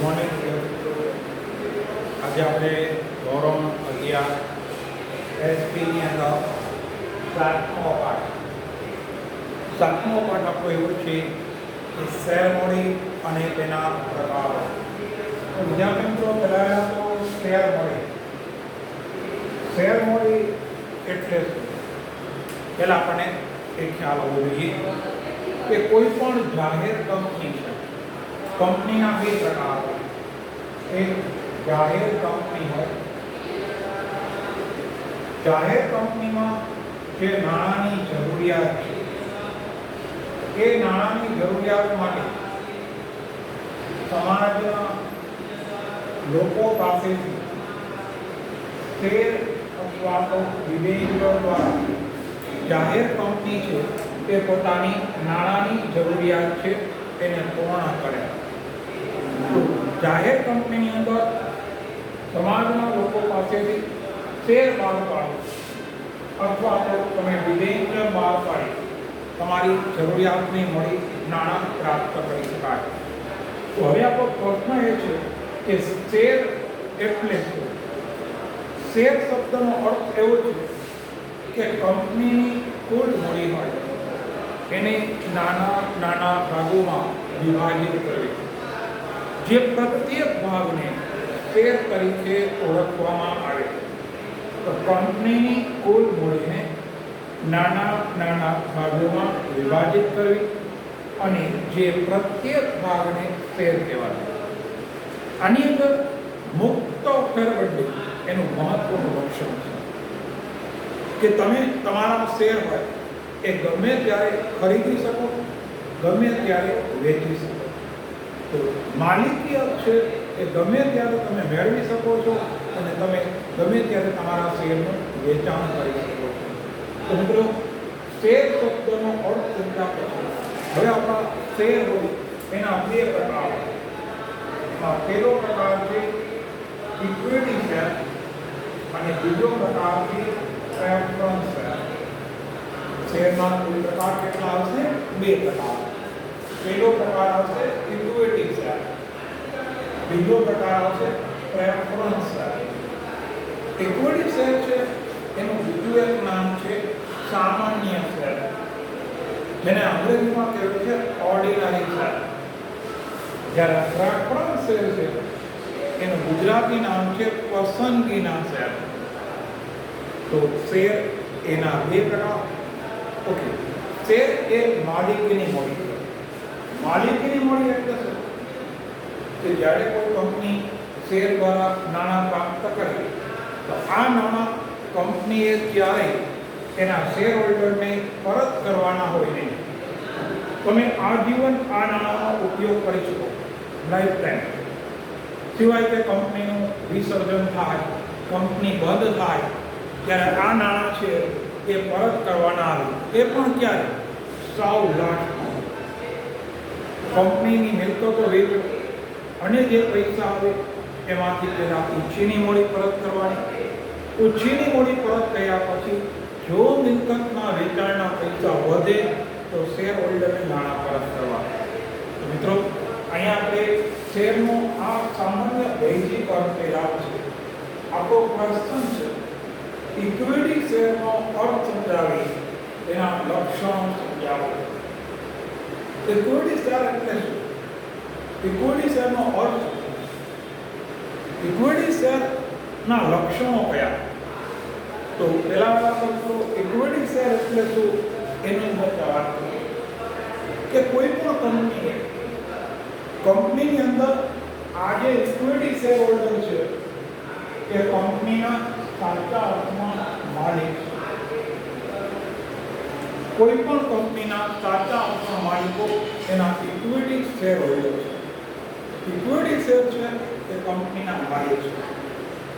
Morning આજે આપણે ધોરણ 11 એસપીની અંદર સાતમો પાઠ આપણો એવો છે કે શેર મૂડી અને તેના પ્રકારો. તો વિદ્યાર્થી મિત્રો, પહેલાં તો શેર મૂડી એટલે શું? પહેલાં આપણને એ ખ્યાલ હોવો જોઈએ કે કોઈ પણ જાહેર કંપની છે, કંપનીના બે પ્રકાર હોય. એક જાહેર કંપની હોય. જાહેર કંપનીમાં જે નાણાંની જરૂરિયાત છે એ નાણાંની જરૂરિયાત માટે સમાજના લોકો પાસેથી શેર અથવા તો ડિબેન્ચર દ્વારા જાહેર કંપની છે તે પોતાની નાણાંની જરૂરિયાત છે એને પૂર્ણ કરે. જાહેર કંપનીની અંદર સમાજના લોકો પાસેથી શેર બહાર પાડો અથવા તો તમે ડિબેન્ચર બહાર પાડી તમારી જરૂરિયાતને મળી નાણાં પ્રાપ્ત કરી શકાય. તો હવે આપણો પ્રશ્ન એ છે કે શેર એટલે શું? શેર શબ્દનો અર્થ એવો છે કે કંપનીની કુલ મૂડી હોય એને નાના નાના ભાગોમાં વિભાજિત કરવી, જે પ્રત્યેક ભાગને શેર તરીકે ઓળખવામાં આવે. તો કંપનીની કુલ મૂડીને નાના નાના ભાગોમાં વિભાજિત કરવી અને જે પ્રત્યેક ભાગને શેર કહેવાય. આની અંદર મુક્ત ફેરબદલી એનું મહત્વનું લક્ષણ છે કે તમે તમારા શેર હોય એ ગમે ત્યારે ખરીદી શકો, ગમે ત્યારે વેચી શકો. તો માલિકી છે એ ગમે ત્યારે તમે મેળવી શકો છો અને તમે ગમે ત્યારે તમારા શેરનું વેચાણ કરી શકો છો. તો મિત્રો, શેર શબ્દનો અર્થ સમજ્યા પછી હવે આપણા શેર હોય એના બે પ્રકાર. પહેલો પ્રકાર છે ઇક્વિટી શેર અને બીજો પ્રકાર છે પ્રેફરન્સ શેર. શેરના કુલ પ્રકાર કેટલા આવશે? બે પ્રકાર. પહેલો પ્રકાર આવશે ઇક્વિટી શેર, બીજો પ્રકાર આવશે પ્રેફરન્સ શેર. ઇક્વિટી શેર છે એનું બીજું એક નામ છે સામાન્ય શેર, જેને અંગ્રેજીમાં કહેવાય છે ઓર્ડિનરી શેર. જ્યારે પ્રેફરન્સ શેર છે એનું ગુજરાતી નામ છે પસંદગીના શેર. તો શેર એના બે પ્રકાર. ઓકે, શેર એ માલિકીની મૂડી છે. માલિકીની મૂડી એટલે શું? કે જ્યારે કોઈ કંપની શેર દ્વારા નાણાં પ્રાપ્ત કરે તો આ નાણાં કંપનીએ ક્યારેય એના શેર હોલ્ડરને પરત કરવાના હોય નહીં. તમે આજીવન આ નાણાંનો ઉપયોગ કરી શકો, લાઈફ ટાઈમ. સિવાય કે કંપનીનું વિસર્જન થાય, કંપની બંધ થાય ત્યારે આ નાણાં છે એ પરત કરવાના આવે. એ પણ ક્યારે? સાવ લાસ્ટમાં. કંપનીની મિલકતો વેચો અને જે પૈસા આવે એમાંથી પહેલા ઓછીની મૂડી પરત કરવાની. ઓછીની મૂડી પરત કર્યા પછી જો મિલકતના વેચાણના પૈસા વધે તો શેર હોલ્ડરને નાણાં પરત કરવા. તો મિત્રો, અહીંયા આપણે શેરનો આ સામાન્ય બેઝિક અર્થ કર્યા છે. આપણો પ્રશ્ન છે ઇક્વિટી શેરનો અર્થ સમજાવી એના લક્ષણો સમજાવો. ઇક્વિટી શેર એટલે શું? ઇક્વિટી શેરનો અર્થ, ઇક્વિટી શેરના લક્ષણો કયા? તો પહેલા મિત્રો, ઇક્વિટી શેર એટલે શું એની અંદર વાત કરીએ કે કોઈ પણ કંપનીની અંદર આ જે ઇક્વિટી શેર હોલ્ડર છે એ કંપનીના સાચા અર્થમાં માલિક છે. કોઈ પણ કંપનીના સાચા અર્થમાં માલિકો એના ઇક્વિટી શેર હોલ્ડર છે. ઇક્વિટી શેર છે એ કંપનીના માલિક છે.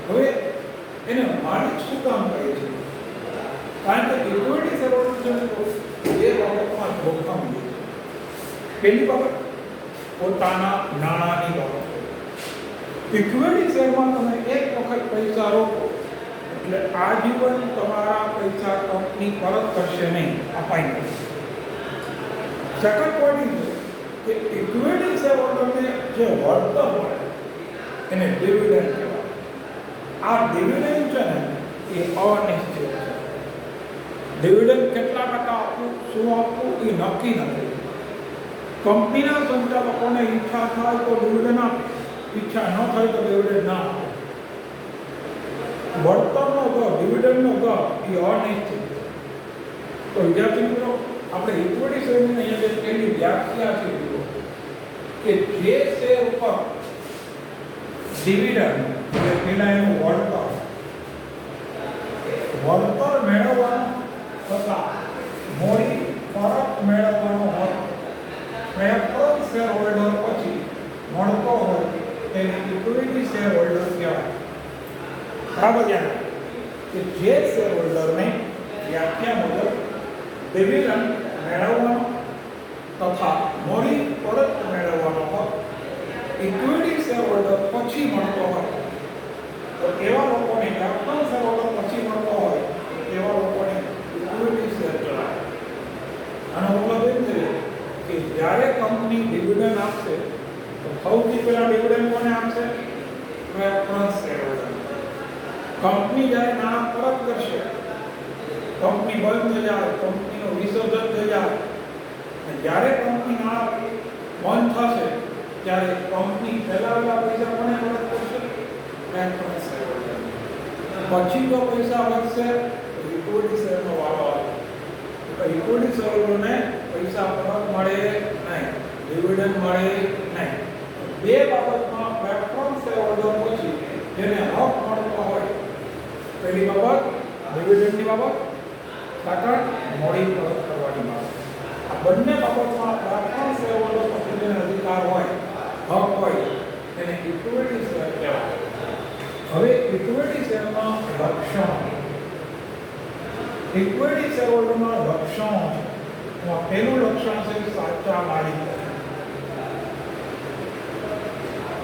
હવે એને માલિક શું કામ કરે છે? કારણ કે ઇક્વિટી શેર હોલ્ડર છે તો બે બાબતમાં જોખમ લે છે. પહેલી બાબત પોતાના નાણાંની બાબત. ઇક્વિટી શેરમાં તમે એક વખત પૈસા રોકો એટલે આજીવન તમારા પૈસા કંપની પરત કરશે નહીં, અપાઈ નહીં. સેકન્ડ પોઈન્ટ કે ઇક્વિટી શેર હોલ્ડરને જે વળતર મળે એને ડિવિડન્ડ કહેવાય. આ ડિવિડન્ડ છે ને એ અનિશ્ચિત છે. ડિવિડન્ડ કેટલા ટકા આપવું, શું આપવું એ નક્કી નથી. કંપનીના સંચાલકોને ઈચ્છા થાય તો ડિવિડન્ડ આપે, ઈચ્છા ન થાય તો ડિવિડન્ડ ના આપે. વળતરનો દર, ડિવિડન્ડનો દર એ અનિશ્ચિત છે. તો વિદ્યાર્થી મિત્રો, આપણે ઇક્વિટી શેરની અહીંયા જે પેલી વ્યાખ્યા છે કે જે શેર ઉપર ડિવિડન્ડ એટલે પેલા એનું વળતર મેળવવાનો તથા મોડી પરત મેળવવાનો હોય પ્રેફરન્સ શેર હોલ્ડર પછી મળતો હોય તેને ઇક્વિટી શેર હોલ્ડર કહેવાય. બરાબર છે કે જે શેર હોલ્ડરને વ્યાખ્યા મુજબ ડિવિડન્ડ મેળવવાનો તથા મોડી પરત મેળવવાનો હોય ઇક્વિટી શેર હોલ્ડર પછી મળતો હોય તો એવા લોકોને પ્રેફરન્સ શેર હોલ્ડર પછી મળતો હોય એવા લોકોને ઇક્વિટી શેર કહેવાય. આનો મતલબ એમ છે કે જ્યારે કંપની ડિવિડન્ડ આપશે તો સૌથી પહેલા ડિવિડન્ડ કોને આપશે? Preference share holder. કંપની જ્યારે નાણાં પરત કરશે, કંપની બંધ થઈ જાય, કંપનીનું વિસર્જન થઈ જાય, અને જ્યારે કંપની નાણાં બંધ થશે ત્યારે કંપની ફેલાવેલા પૈસા કોને પરત કરશે? Preference share holder. પછી જો પૈસા વધશે તો ઇક્વિટી શેરનો વારો આવે. તો ઇક્વિટી શેર હોલ્ડરને પૈસા પરત મળે નહીં, ડિવિડન્ડ મળે નહીં. બે બાબતમાં પ્રેફરન્સ શેર હોલ્ડર પછી જેને હક મળતો હોય, પહેલી બાબત ડિવિડન્ડની બાબત, સેકન્ડ મોડી પરત કરવાની બાબત. આ બંને બાબતમાં પ્રેફરન્સ શેર હોલ્ડર પછી જેને અધિકાર હોય, હક હોય, તેને ઇક્વિટી શેર કહેવાય. હવે ઇક્વિટી શેરના લક્ષણો, ઇક્વિટી શેર હોલ્ડરના લક્ષણો છે. પહેલું લક્ષણ છે સાચા માલિક.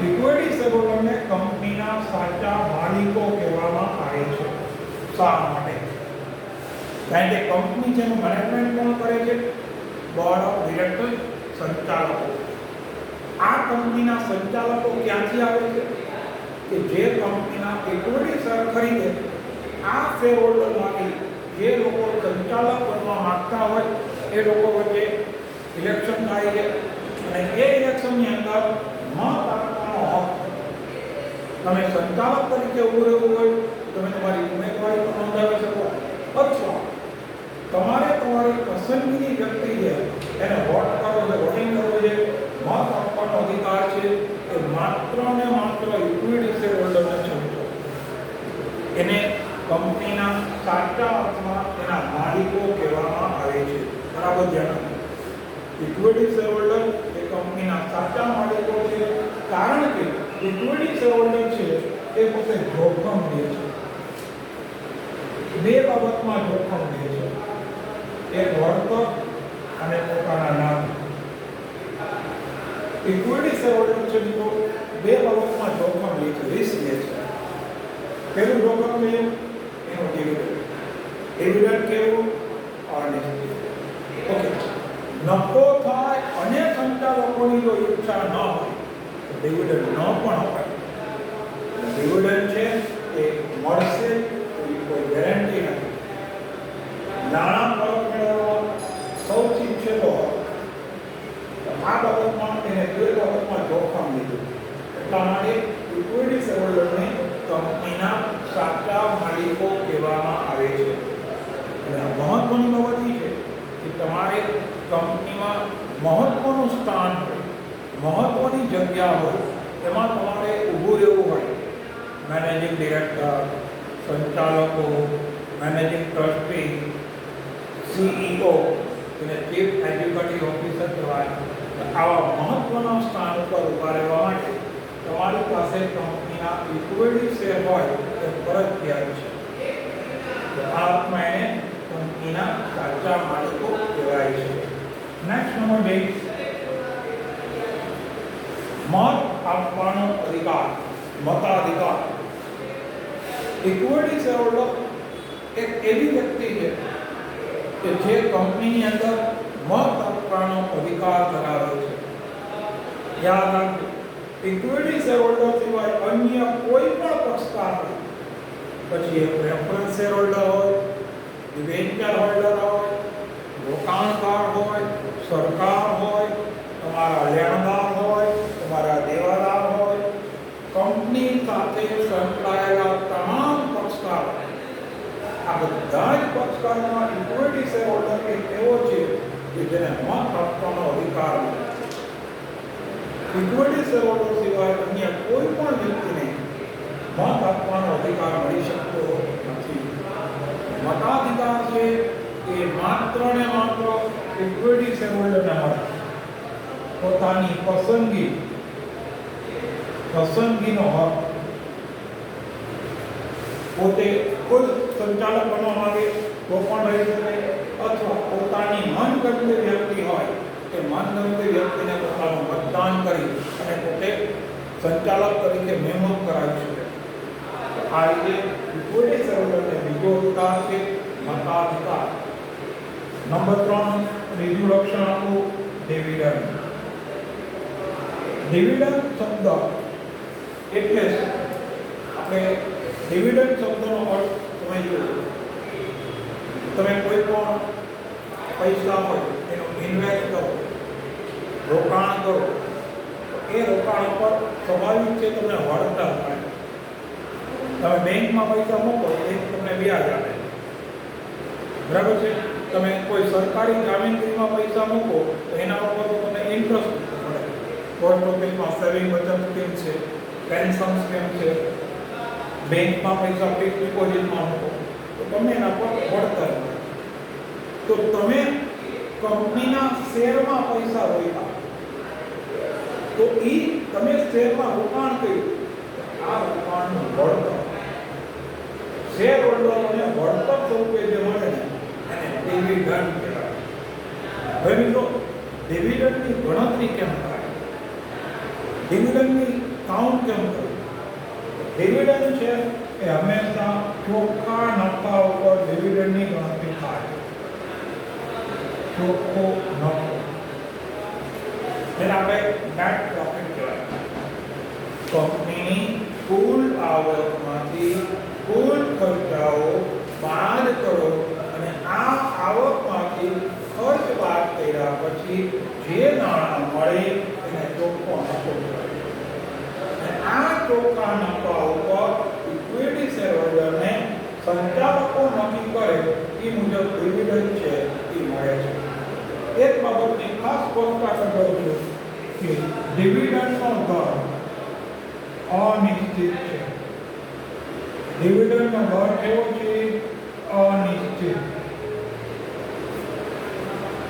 ઇક્વિટી શેર હોલ્ડરને કંપનીના સાચા માલિકો કહેવામાં આવે છે. શા માટે? કારણ કે કંપની જેનું મેનેજમેન્ટ કોણ કરે છે? બોર્ડ ઓફ ડિરેક્ટર, સંચાલકો. આ કંપનીના સંચાલકો ક્યાંથી આવે છે? કે જે કંપનીના ઇક્વિટી શેર ખરીદે, આ શેર હોલ્ડરમાંથી જે લોકો સંચાલક બનવા માંગતા હોય એ લોકો વચ્ચે ઇલેક્શન થાય છે અને એ ઇલેક્શનની અંદર મત આપવાનો હક, તમે સંચાલક તરીકે ઊભું રહેવું હોય તમે તમારી ઉમેદવારી પણ નોંધાવી શકો, અથવા તમારે તમારી પસંદગીની વ્યક્તિ છે એને વોટ કરવો છે, વોટિંગ કરવું છે, મત આપવાનો અધિકાર છે એ માત્ર ને માત્ર ઇક્વિટી શેર હોલ્ડરને છે. એને કંપનીના સાચા અર્થમાં તેના માલિકો કહેવામાં આવે છે. બરાબર ધ્યાન. ઇક્વિટી શેર હોલ્ડર એ કંપનીના સાચા માલિકો છે, કારણ કે ઇક્વિટી શેર હોલ્ડર છે એ પોતે જોખમ લે છે. બે બાબતમાં જોખમ લે છે, એક વળતર અને પોતાના નામ. ઇક્વિટી શેર હોલ્ડર છે મિત્રો બે બાબતમાં જોખમ લે છે, રિસ્ક લે છે. પહેલું જોખમ છે એનું ડિવિડન્ડ. ડિવિડન્ડ કેવું? અનિશ્ચિત. ઓકે, નફો થાય અને સંચાલકોની જો ઈચ્છા ન હોય તો ડિવિડન્ડ ન પણ અપાય. ડિવિડન્ડ છે એ મળશે એવી કોઈ ગેરંટી નથી. નાણાં પરત મેળવવા સૌથી છેલ્લો આ બાબતમાં એને બે બાબતમાં જોખમ લીધું. એટલા માટે ઇક્વિટી શેર હોલ્ડરને કંપનીના સાચા માલિકો કહેવામાં આવે છે. અને મહત્વની બાબત એ છે કે તમારે કંપનીમાં મહત્વનું સ્થાન હોય, મહત્વની જગ્યા હોય, એમાં તમારે ઊભું રહેવું હોય. મેનેજિંગ ડિરેક્ટર, સંચાલકો, મેનેજિંગ ટ્રસ્ટી, CEO, એને ચીફ એક્ઝિક્યુટિવ ઓફિસર કહેવાય. આવા મહત્વના સ્થાન ઉપર ઊભા રહેવા માટે તમારી પાસે કંપનીના ઇક્વિટી શેર હોય એ ફરજિયાત છે. આ અર્થમાં એને કંપનીના સાચા માલિકો કહેવાય છે. નેક્સ્ટ નંબર 2, મત આપવાનો અધિકાર, મતાધિકાર. ઇક્વિટી શેર હોલ્ડર એક એવી વ્યક્તિ છે કે જે કંપનીની અંદર મત આપવાનો અધિકાર ધરાવે છે. યાદ રાખજો, ઇક્વિટી શેર હોલ્ડર સિવાય અન્ય કોઈ પણ પક્ષકાર નહીં, પછી એ પ્રેફરન્સ શેર હોલ્ડર હોય, ડિબેન્ચર હોલ્ડર હોય, રોકાણકાર હોય, સરકાર હોય, તમારા લેણદાર હોય, તમારા દેવાદાર હોય, કંપની સાથે સંકળાયેલા તમામ પક્ષકારો, આ બધા જ પક્ષકારોમાં ઇક્વિટી શેર હોલ્ડર એક એવો છે કે જેને મત આપવાનો અધિકાર છે. ઇક્વિટી શેર હોલ્ડર સિવાય અન્ય કોઈ પણ વ્યક્તિને મત આપવાનો અધિકાર મળી શકતો નથી. મતાધિકાર છે એ માત્ર ને માત્ર ઇક્વિટી શેર હોલ્ડરને મળે. પોતાની પસંદગીનો હક, પોતે ખુદ સંચાલક બનવા માંગે તો પણ રહી શકે, અથવા પોતાની મનગમતી વ્યક્તિ હોય કે મનગમતી વ્યક્તિને પોતાનું મતદાન કરી અને પોતે સંચાલક તરીકે નિમણૂક કરાવી શકે. આ રીતે ઇક્વિટી શેર હોલ્ડરને બીજો અધિકાર છે મતાધિકાર. નંબર 3, ત્રીજું લક્ષણ આપણું ડિવિડન્ડ. ડિવિડન્ડ શબ્દ એટલે આપણે ડિવિડન્ડ શબ્દનો અર્થ તમે જોયો, તમે કોઈ પણ પૈસા હોય એનો ઇન્વેસ્ટ કરો, રોકાણ કરો, એ રોકાણ પર સ્વાભાવિક છે તમને વળતર મળે. તમે બેંકમાં પૈસા મૂકો, બેંક તમને વ્યાજ આપે, બરાબર છે. તમે કોઈ સરકારી જામીનગીરીમાં પૈસા મૂકો તો એના ઉપર તમને ઇન્ટરેસ્ટ મળે. પોસ્ટ ઓફિસમાં સેવિંગ બચત સ્કીમ છે, પેન્શન સ્કીમ છે, બેંકમાં પૈસા ફિક્સ ડિપોઝિટમાં મૂકો તો તમને એના પર વળતર મળે. તો તમે કંપનીના શેરમાં પૈસા રોક્યા તો તમે શેરમાં રોકાણ કર્યું, આ રોકાણનું વળતર શેર હોલ્ડરોને વળતર સ્વરૂપે જે મળે ને એને ડિવિડન્ડ કહેવાય. હવે મિત્રો, ડિવિડન્ડની ગણતરી કેમ થાય, ડિવિડન્ડની કાઉન્ટ કેમ કરવું? ડિવિડન્ડ છે એ હંમેશા ચોખ્ખા નફા ઉપર ડિવિડન્ડની ગણતરી થાય. ચોખ્ખો નફો જેને આપણે નેટ પ્રોફિટ કહેવાય. કંપનીની કુલ આવકમાંથી કુલ ખર્ચાઓ બાદ કરો અને આ આવકમાંથી ખર્ચ બાદ કર્યા પછી જે નાણાં મળે એને ચોખ્ખો નફો કહેવાય. અને આ ચોખ્ખા નફા ઉપર ઇક્વિટી શેર હોલ્ડરને સંચાલકો નક્કી કરે એ મુજબ ડિવિડન્ડ છે એ મળે છે. એક બાબતની ખાસ સ્પષ્ટતા કરું છું કે ડિવિડન્ડનો દર અનિશ્ચિત છે. ડિવિડન્ડનો દર કેવો છે? અનિશ્ચિત.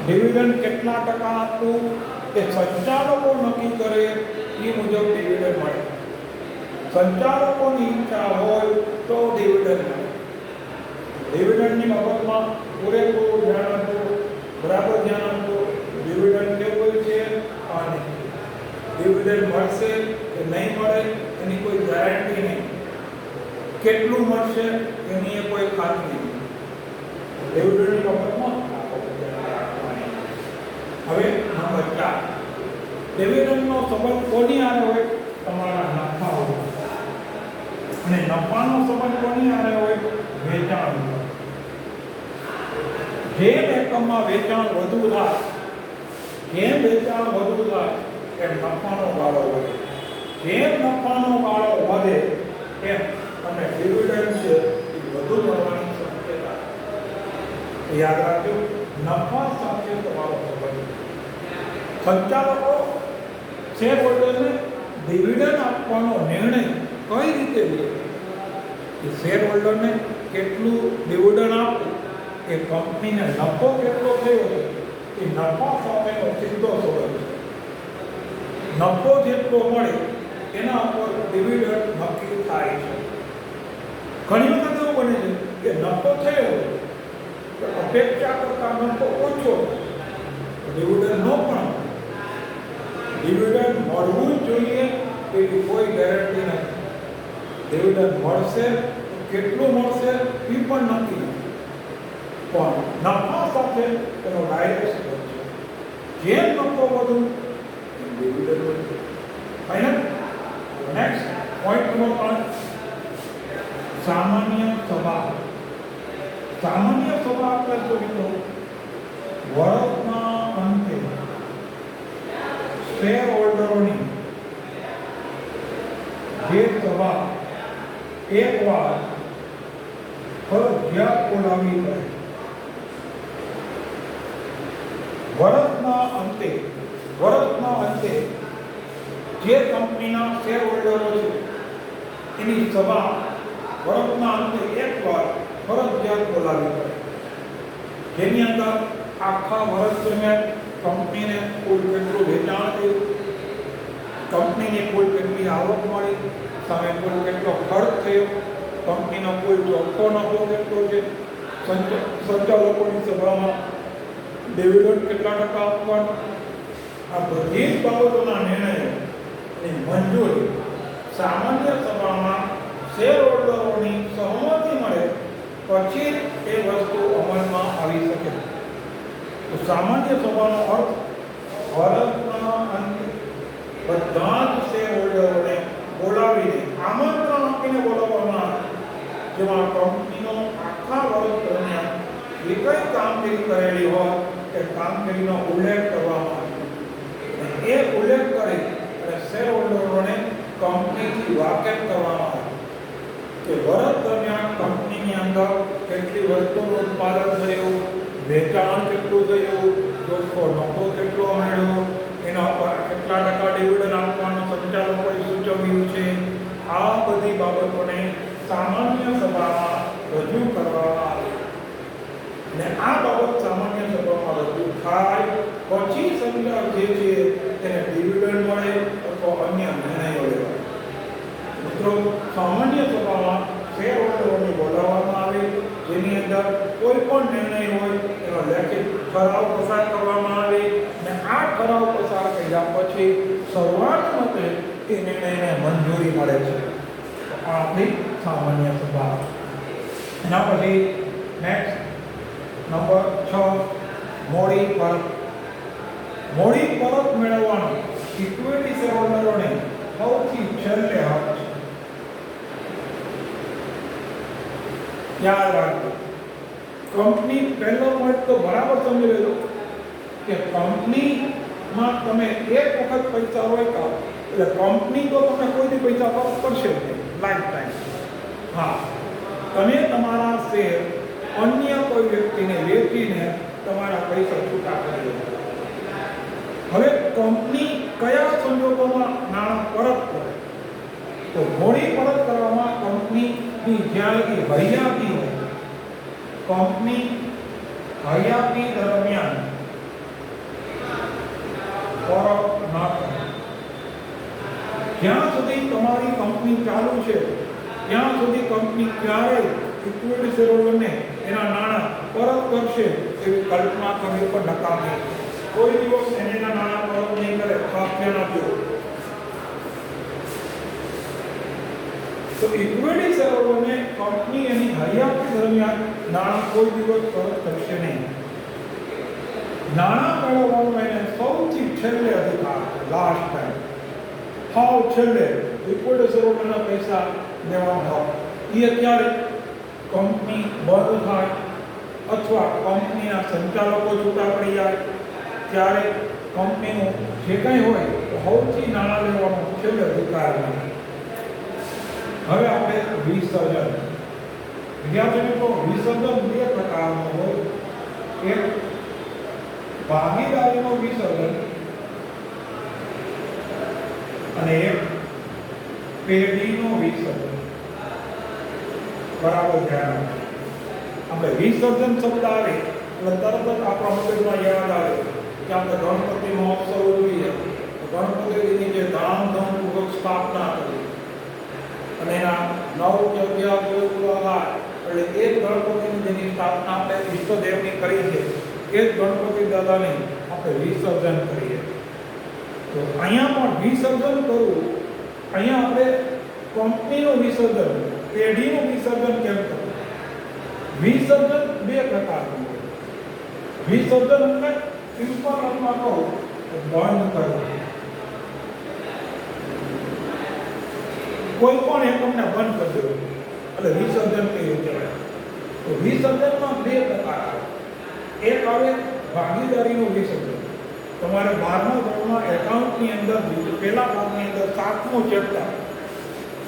ડિવિડન્ડ કેટલા ટકા આપવું એ સંચાલકો નક્કી કરે એ મુજબ ડિવિડન્ડ મળે. સંચાલકોની ઈચ્છા હોય તો ડિવિડન્ડ મળે. ડિવિડન્ડની બાબતમાં પૂરેપૂરું ધ્યાન આપવું, બરાબર ધ્યાન આપવું. ડિવિડન્ડ કેવું છે? અનિશ્ચિત. ડિવિડન્ડ મળશે કે નહીં મળે એની કોઈ ગેરંટી નહીં. કેટલું મળશે એની કોઈ ખાતરી નહીં. ડિવિડન્ડની બાબતમાં હવે નંબર 4, ડિવિડન્ડનો સંબંધ કોની હારે હોય? તમારા નફા હોય. અને નફાનો સંબંધ કોની હારે હોય? વેચાણ. જેમ એકમમાં વેચાણ વધુ થાય, જેમ વેચાણ વધુ થાય એમ નફાનો ગાળો વધે. જેમ નફાનો ગાળો વધે એમ અને ડિવિડન્ડ છે એ વધુ મળવાની શક્યતા. યાદ રાખજો, નફા સાથે તમારો સંબંધ. સંચાલકો શેર હોલ્ડરને ડિવિડન્ડ આપવાનો નિર્ણય કઈ રીતે લે કે શેર હોલ્ડરને કેટલું ડિવિડન્ડ આપવું એ કંપનીને નફો કેટલો થયો છે એ નફા સાથેનો સીધો સંબંધ છે. નફો જેટલો મળે એના ઉપર ડિવિડન્ડ નક્કી થાય છે. ઘણી વખત એવું બને છે કે નફો થયો અપેક્ષા કરતા નફો ઓછો, ડિવિડન્ડ ન પણ. ડિવિડન્ડ મળવું જ જોઈએ એવી કોઈ ગેરંટી નથી. ડિવિડન્ડ મળશે, કેટલું મળશે એ પણ નક્કી નથી. પણ નફા સાથે તેનો ડાયરેક્ટ સંબંધ છે. જેમ નફો વધુ ડિવિડન્ડ વધુ. ફાઇનલ પાંચમો પાંચ સામાન્ય સભા. સામાન્ય સભા એટલે તો મિત્રો વર્ષના અંતે શેર હોલ્ડરોની જે સભા એકવાર ફરજિયાત બોલાવવી પડે. વર્ષના અંતે જે કંપનીના શેર હોલ્ડરો છે એની સભા વર્ષના અંતે એકવાર ફરજિયાત બોલાવવી પડે, જેની અંદર આખા વર્ષ દરમિયાન કંપનીને કુલ કેટલું વેચાણ થયું, કંપનીને કુલ કેટલી આવક મળી, સામે કુલ કેટલો ખર્ચ થયો, કંપનીનો કુલ ચોખ્ખો નફો કેટલો છે, સંચાલકોની સભામાં ડિવિડન્ડ કેટલા ટકા આપવાનું, આ બધી જ બાબતોના નિર્ણયોની મંજૂરી સામાન્ય સભામાં શેર હોલ્ડરોની સહમતિ મળે પછી એ વસ્તુ અમલમાં આવી શકે. તો સામાન્ય સભાનો અર્થ વર્ષના અંતે બધા જ શેર હોલ્ડરોને બોલાવીને આમંત્રણ આપીને બોલાવવામાં આવે, જેમાં કંપનીનો આખા વર્ષ દરમિયાન જે કંઈ કામગીરી કરેલી હોય એ કામગીરીનો ઉલ્લેખ કરવામાં આવે. એ ઉલ્લેખ કરી અને શેર હોલ્ડરોને કંપનીથી વાકેફ કરવામાં આવે કે વર્ષ દરમિયાન કંપનીની અંદર કેટલી વસ્તુનું ઉત્પાદન થયું, વેચાણ કેટલું થયું, ચોખ્ખો નફો કેટલો મળ્યો, એના પર કેટલા ટકા ડિવિડન્ડ આપવાનું સંચાલકોએ સૂચવ્યું છે. આ બધી બાબતોને સામાન્ય સભામાં રજૂ કરવામાં આવે અને આ બાબત સામાન્ય સભામાં રજૂ થાય પછી સંચાલક જે છે તેને ડિવિડન્ડ મળે અથવા અન્ય નિર્ણયો લેવાય. મિત્રો, સામાન્ય સભામાં શેર હોલ્ડરોને બોલાવવામાં આવે, જેની અંદર કોઈ પણ નિર્ણય હોય એનો લેખિત ઠરાવ પસાર કરવામાં આવે અને આ ઠરાવ પસાર કર્યા પછી સર્વાનુમતે એ નિર્ણયને મંજૂરી મળે છે. આ આપણી સામાન્ય સભા. એના પછી નેક્સ્ટ નંબર 6 મોડી પરત. મોડી પરત મેળવવાનો ઇક્વિટી શેરહોલ્ડરોને સૌથી છેલ્લે હક છે. યાદ રાખજો, કંપની પહેલો પોઈન્ટ તો બરાબર સમજી લેજો કે કંપનીમાં તમે એક વખત પૈસા રોક્યા એટલે કંપની તો તમને કોઈથી પૈસા પરત કરશે જ નહીં લાઈફ ટાઈમ. હા, તમે તમારા શેર અન્ય કોઈ વ્યક્તિને વેચીને તમારા પૈસા છૂટા કરી દો. હવે કંપની કયા સંજોગોમાં નાણાં પરત કરે? તો મોડી પરત કરવામાં કંપનીની જ્યારે હયાતી હોય, કંપની હયાતી દરમિયાન પરત ના કરે. જ્યાં સુધી તમારી કંપની ચાલુ છે ત્યાં સુધી કંપની ક્યારેય ઇક્વિટી શેરહોલ્ડરને એના નાણાં પરત કરશે એવી કલ્પના કરવી પણ નકામી. કોઈ દિવસ એના નાણાં પરત નહીં કરે, ખાસ ધ્યાન આપજો. તો ઇક્વિટી શેરહોલ્ડરને કંપની એની હયાતી દરમિયાન નાણાં કોઈ દિવસ પરત કરશે નહીં. નાણાં મેળવવાનો એને સૌથી છેલ્લે અધિકાર, લાસ્ટ ટાઈમ, હાવ છેલ્લે ઇક્વિટી શેરહોલ્ડરના પૈસા દેવાનો હક. એ અત્યારે કંપની બંધ થાય અથવા કંપનીના સંચાલકો છૂટા પડી જાય ત્યારે કંપનીનું જે કંઈ હોય તો સૌથી નાણાં લેવાનો છેલ્લે અધિકાર નથી. હવે આપણે વિસર્જન. વિદ્યાર્થી મિત્રો, વિસર્જન બે પ્રકારનું હોય. એક ભાગીદારીનું વિસર્જન અને એક પેઢીનું વિસર્જન. બરાબર ધ્યાન રાખો. આપણે વિસર્જન શબ્દ આવે એટલે તરત જ આપણા મગજમાં યાદ આવે કે આપણે ગણપતિ મહોત્સવ ઉજવીએ, ગણપતિની જે ધામધૂમપૂર્વક સ્થાપના કરી અને એના 9 કે 11 દિવસ પૂરા થાય એટલે એ જ ગણપતિની જેની સ્થાપના આપણે ઈષ્ટદેવની કરી છે એ જ ગણપતિ દાદાની આપણે વિસર્જન કરીએ. તો અહીંયા પણ વિસર્જન કરવું, અહીંયા આપણે કંપનીનું વિસર્જન, પેઢીનું વિસર્જન કેમ કરવું? વિસર્જન બે પ્રકારનું હોય. વિસર્જન એટલે સિમ્પલ અર્થમાં કહું તો બંધ કરવું. કોઈ પણ એકમને બંધ કરી દેવું એટલે વિસર્જન કયું કહેવાય. તો વિસર્જનમાં બે પ્રકાર આવે. એક આવે ભાગીદારીનું વિસર્જન. તમારે 12મા ધોરણમાં એકાઉન્ટની અંદર પહેલા ભાગની અંદર 7મું ચેપ્ટર,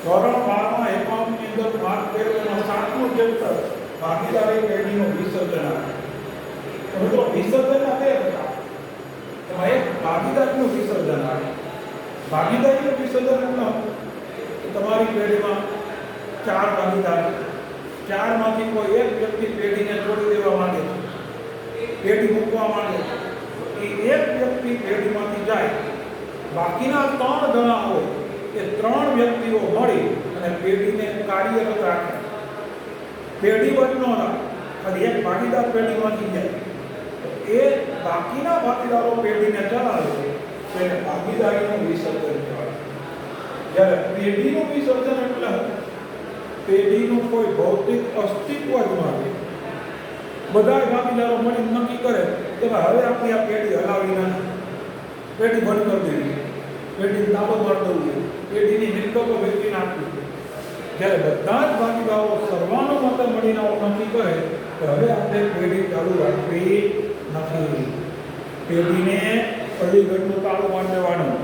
ધોરણ 12માં એકાઉન્ટની અંદર ભાગ 13માં 7મું ચેપ્ટર ભાગીદારી પેઢીનું વિસર્જન આવે. તો મિત્રો વિસર્જનના બે પ્રકાર. એમાં એક ભાગીદારીનું વિસર્જન આવે. ભાગીદારીનું વિસર્જન એટલે તમારી પેઢીમાં 4 ભાગીદાર, 4માંથી કોઈ એક વ્યક્તિ પેઢીને છોડી દેવા માંગે છે, પેઢી મૂકવા માંગે છે. એ એક વ્યક્તિ પેઢીમાંથી જાય, બાકીના 3 જણા હોય એ 3 વ્યક્તિઓ મળી અને પેઢીને કાર્યરત રાખે. પેઢી બંધ ન રાખે, ખાલી એક ભાગીદાર પેઢીમાંથી જાય. એ બાકીના ભાગીદારો પેઢીને ચલાવે છે, તેને ભાગીદારીનું વિસર્જન કહેવાય. જ્યારે પેઢીનું વિસર્જન એટલે પેઢીનું કોઈ ભૌતિક અસ્તિત્વ જ નથી. બધા ભાગીદારો મળી નક્કી કરે કે હવે આપણી આ પેઢી હલાવી નથી, પેઢી બંધ કરી દેવી, પેઢી તાળો મારી દેવું છે, પેઢીની મિલકતો વેચી નાખવી. જ્યારે બધા જ ભાગીદારો સર્વાનુમતે મળીને નક્કી કરે કે હવે આપણે પેઢી ચાલુ રાખવી નથી, પેઢીને અલીગઢનું તાળું મારી દેવાનું.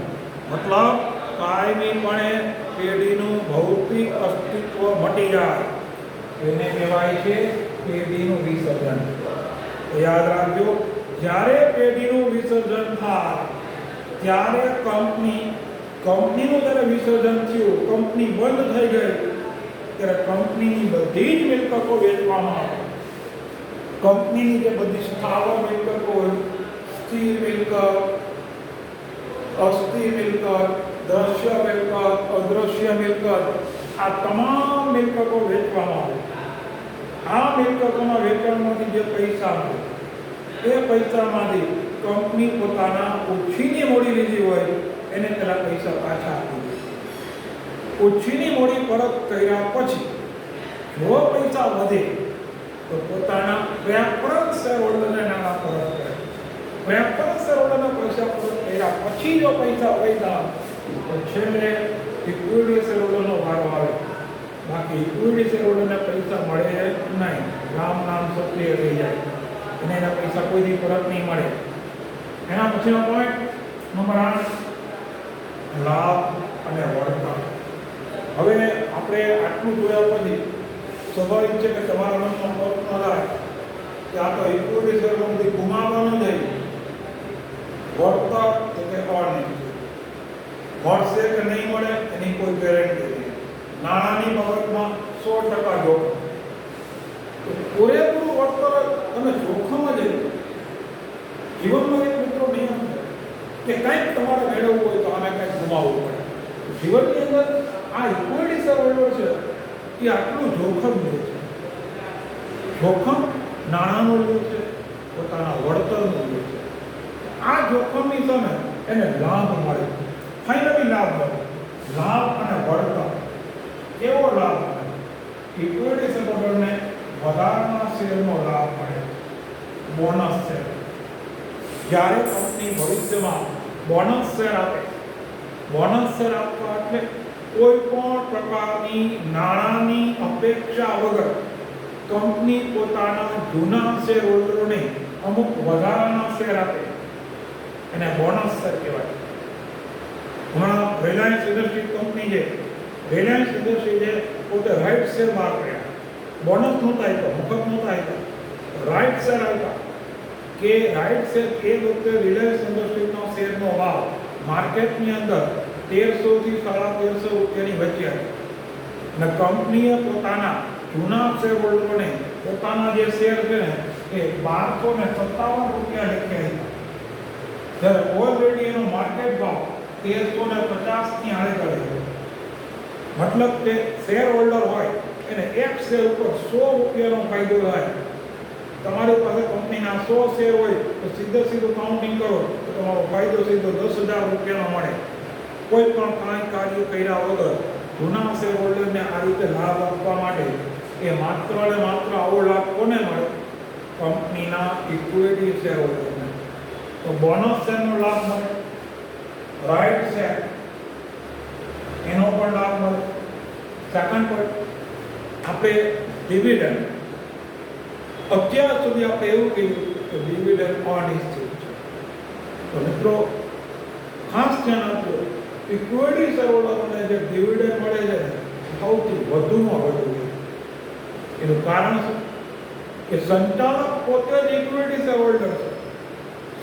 મતલબ કાયમીપણે પેઢીનું ભૌતિક અસ્તિત્વ મટી જાય, એને કહેવાય છે પેઢીનું વિસર્જન. યાદ રાખજો, જ્યારે પેઢીનું વિસર્જન થાય ત્યારે કંપનીનું જ્યારે વિસર્જન થયું, કંપની બંધ થઈ ગઈ, ત્યારે કંપનીની બધી જ મિલકતો વેચવામાં આવે. કંપનીની જે બધી સ્થાવર મિલકતો હોય, સ્થિર મિલકત, અસ્થિર મિલકત, દ્રશ્ય મિલકત, અદ્રશ્ય મિલકત, આ તમામ મિલકતો વેચવામાં આવે. આ મિલકતોના વેચાણમાંથી જે પૈસા મળે એ પૈસામાંથી કંપની પોતાના ઓછીની મૂડી લીધી હોય એને પેલા પૈસા પાછા આપી દે. ઓછીની મૂડી પરત કર્યા પછી જો પૈસા વધે તો પોતાના વ્યાપાર શેર હોલ્ડરને નાણાં પરત કરે. વ્યાપાર શેર હોલ્ડરના પૈસા પરત કર્યા પછી જો પૈસા વધ્યા તો છેલ્લે ઇક્વિટી શેર હોલ્ડરનો વારો આવે. બાકી ઇક્વિટી શેર હોલ્ડરને પૈસા મળે નહીં, નામ સક્રિય થઈ જાય અને એના પૈસા કોઈથી પરત નહીં મળે. એના પછીનો પોઈન્ટ નંબર 8, લાભ અને વળતર. હવે આપણે આટલું જોયા પછી સ્વાભાવિક છે કે તમારા મનમાં પ્રશ્ન થાય કે આ તો ઇક્વિટી શેર હોલ્ડર ગુમાવવાનું જાય, વળતર તો કે અનિશ્ચિત, મળશે કે નહીં મળે એની કોઈ ગેરંટી નથી. નાણાંની બાબતમાં 100% જોખમ. પૂરેપૂરું વળતર તમે જોખમ જ જીવનમાં એક મિત્રો નિયમ છે કે કંઈક તમારે મેળવવું હોય તો આને કંઈક ગુમાવવું પડે. જીવનની અંદર આ ઇક્વિટી શેર હોલ્ડર છે એ આટલું જોખમ લે છે. જોખમ નાણાંનું લે છે, પોતાના વળતરનું લે છે. આ જોખમની સામે એને લાભ મળે, ફાઇનલી લાભ મળે. લાભ અને વળતર કેવો લાભ મળે? ઇક્વિટી શેર હોલ્ડરને વધારાના શેરનો લાભ મળે, બોનસ શેર. જ્યારે કંપની ભવિષ્યમાં બોનસ શેર આપે, બોનસ શેર આપવા એટલે કોઈ પણ પ્રકારની નાણાંની અપેક્ષા વગર કંપની પોતાના જૂના શેર હોલ્ડરોને અમુક વધારાના શેર આપે, એને બોનસ શેર કહેવાય. હમણાં રિલાયન્સ ઇન્ડસ્ટ્રીઝ કંપની છે, રિલાયન્સ ઇન્ડસ્ટ્રીઝે પોતે રાઇટ શેર બહાર કર્યા. બોનસ નહોતા આપ્યા, મફત નહોતા આપ્યા, રાઇટ શેર આપ્યા. કે રાઇટ શેર એ વખતે રિલાયન્સ ઇન્ડસ્ટ્રીઝનો શેરનો ભાવ માર્કેટની અંદર 1300 થી 1350 રૂપિયાની વચ્ચે હતી. અને કંપનીએ પોતાના જૂના શેર હોલ્ડરોને પોતાના જે શેર છે ને એ 1257 રૂપિયા લેખે હતા. જ્યારે ઓલરેડી એનો માર્કેટ ભાવ 1350 ની આડે કરે છે. મતલબ કે શેર હોલ્ડર હોય એને એક શેર ઉપર 100 રૂપિયાનો ફાયદો થાય. તમારી પાસે કંપનીના 100 શેર હોય તો સીધું કાઉન્ટિંગ કરો તો તમારો ફાયદો સીધો 10,000 રૂપિયાનો મળે. કોઈ પણ કાંઈ કાર્ય કર્યા વગર જૂના શેર હોલ્ડરને આ રીતે લાભ આપવા માટે એ માત્ર ને માત્ર આવો લાભ કોને મળે? કંપનીના ઇક્વિટી શેર હોલ્ડરને. તો બોનસ શેરનો લાભ મળે, રાઇટ શેર એનો પણ લાભ મળે. સેકન્ડ પોઈન્ટ, આપણે ડિવિડન્ડ, અત્યાર સુધી આપણે એવું કીધું કે ડિવિડન્ડ અનિશ્ચિત છે. તો મિત્રો ખાસ ધ્યાન આપજો, ઇક્વિટી શેરહોલ્ડરોને જે ડિવિડન્ડ મળે છે સૌથી વધુમાં વધુ છે. એનું કારણ શું કે સંચાલક પોતે જ ઇક્વિટી શેરહોલ્ડર છે.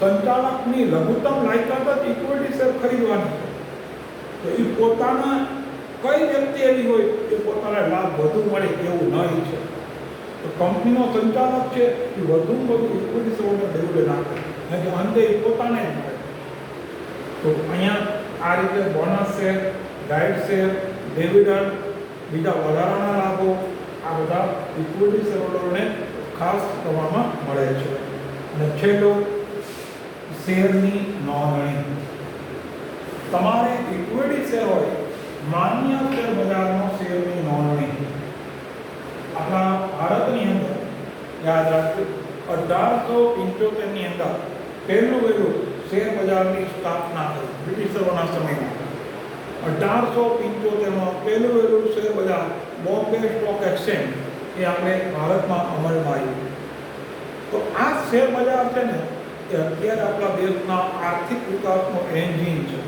સંચાલકની લઘુત્તમ લાયકાત જ ઇક્વિટી શેર ખરીદવાની છે. તો એ પોતાના કઈ વ્યક્તિ એવી હોય કે પોતાના લાભ વધુ મળે એવું નહીં છે. તો કંપનીનો સંચાલક છે એ વધુમાં વધુ ઇક્વિટી શેરહોલ્ડર ડિવિડન્ડ આપે અને અંતે એ પોતાને જ મળે. તો અહીંયા આ રીતે bonus share, guide share, dividend, બીજા વધારાના લાભો આ બધા ઇક્વિટી શેરહોલ્ડરોને ખાસ પ્રમાણમાં મળે છે. અને છેલ્લું, શેરની નોંધણી. તમારે ઇક્વિટી શેર હોય, માન્ય શેર બજારનો શેરની નોંધણી. આપણા ભારતની અંદર યાદ રાખજો 1875 ની અંદર પહેલું શેર બજારની સ્થાપના થઈ બ્રિટિશરોના સમયમાં. 1875 માં પહેલું શેર બજાર બોમ્બે સ્ટોક એક્સચેન્જ એ આપણે ભારતમાં અમલમાં આવ્યું. તો આ શેર બજાર છે ને એ અત્યારે આપણા દેશના આર્થિક વિકાસનો એન્જિન છે.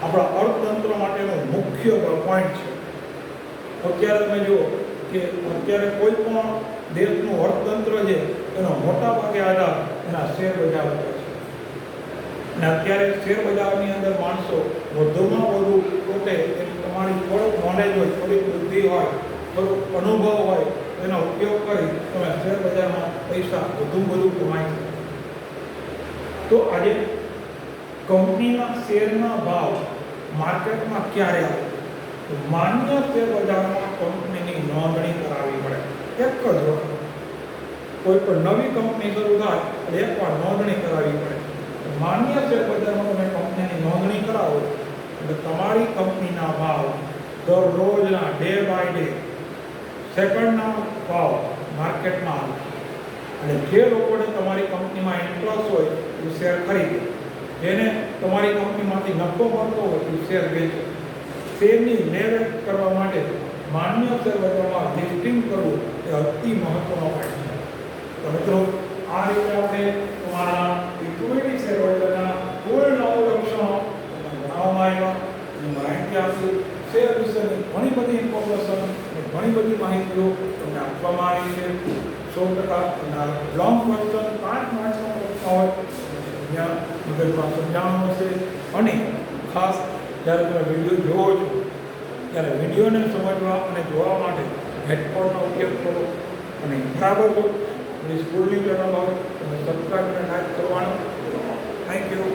આપણા અર્થતંત્ર માટેનો મુખ્ય પોઈન્ટ છે. અત્યારે તમે જુઓ કે અત્યારે કોઈ પણ દેશનું અર્થતંત્ર છે એનો મોટા ભાગે આધાર એના શેર બજાર પર છે. અને અત્યારે શેર બજારની અંદર માણસો વધુમાં વધુ પોતે તમારી થોડુંક નોલેજ હોય, થોડીક બુદ્ધિ હોય, થોડુંક અનુભવ હોય એનો ઉપયોગ કરી તમે શેર બજારમાં પૈસા વધુ કમાઈ શકો. તો આજે કંપનીના શેરના ભાવ માર્કેટમાં ક્યારે આવે? તો માન્ય શેર બજારમાં કંપનીની નોંધણી કરાવવી પડે. એક જ વખત કોઈ પણ નવી કંપની શરૂ થાય એટલે એકવાર નોંધણી કરાવવી પડે. માન્ય શેર બજારમાં તમે કંપનીની નોંધણી કરાવો એટલે તમારી કંપનીના ભાવ દરરોજના ડે બાય ડે સેકન્ડના ભાવ માર્કેટમાં આવે. અને જે લોકોને તમારી કંપનીમાં ઇન્ટરેસ્ટ હોય એ શેર ખરીદે, જેને તમારી કંપનીમાંથી નફો મળતો હોય એ શેર વેચે. શેરની લે-વેચ કરવા માટે માન્ય શેર બજારમાં લિસ્ટિંગ કરવું એ અતિ મહત્વનો પોઈન્ટ છે. તો મિત્રો આ રીતે આપણે તમારા ઇક્વિટી શેર હોલ્ડરના કુલ 9 લક્ષણો જણાવવામાં આવ્યા. માહિતી આપી શેર વિશેની ઘણી બધી ઇન્ફોર્મેશન અને ઘણી બધી માહિતીઓ તમને આપવામાં આવી છે. 100% લોંગ ક્વેશ્ચન 5 માર્ક્સનો પ્રશ્ન હોય ત્યાં મગજમાં સમજાવવાનું હશે. અને ખાસ જ્યારે તમે વિડીયો જોવો છો ત્યારે વિડીયોને સમજવા અને જોવા માટે હેડફોનનો ઉપયોગ કરો. અને બરાબર જો સ્કૂલની ચેનલ હોય તમે સબસ્ક્રાઈબ અને લાઈક કરવાનું. Thank you.